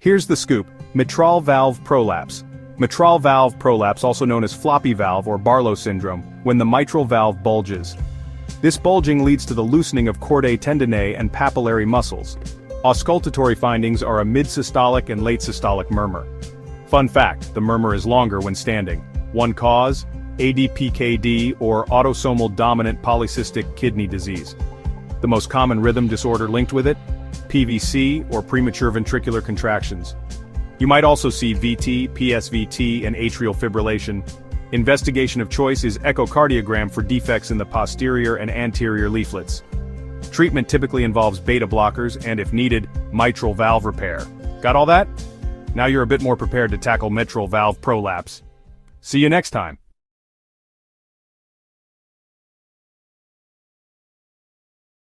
Here's the scoop: mitral valve prolapse. Mitral valve prolapse, also known as floppy valve or Barlow syndrome, when the mitral valve bulges. This bulging leads to the loosening of chordae tendineae and papillary muscles. Auscultatory findings are a mid-systolic and late systolic murmur. Fun fact, the murmur is longer when standing. One cause: ADPKD or autosomal dominant polycystic kidney disease. The most common rhythm disorder linked with it: PVC or premature ventricular contractions. You might also see VT, PSVT, and atrial fibrillation. Investigation of choice is echocardiogram for defects in the posterior and anterior leaflets. Treatment typically involves beta blockers and, if needed, mitral valve repair. Got all that? Now you're a bit more prepared to tackle mitral valve prolapse. See you next time.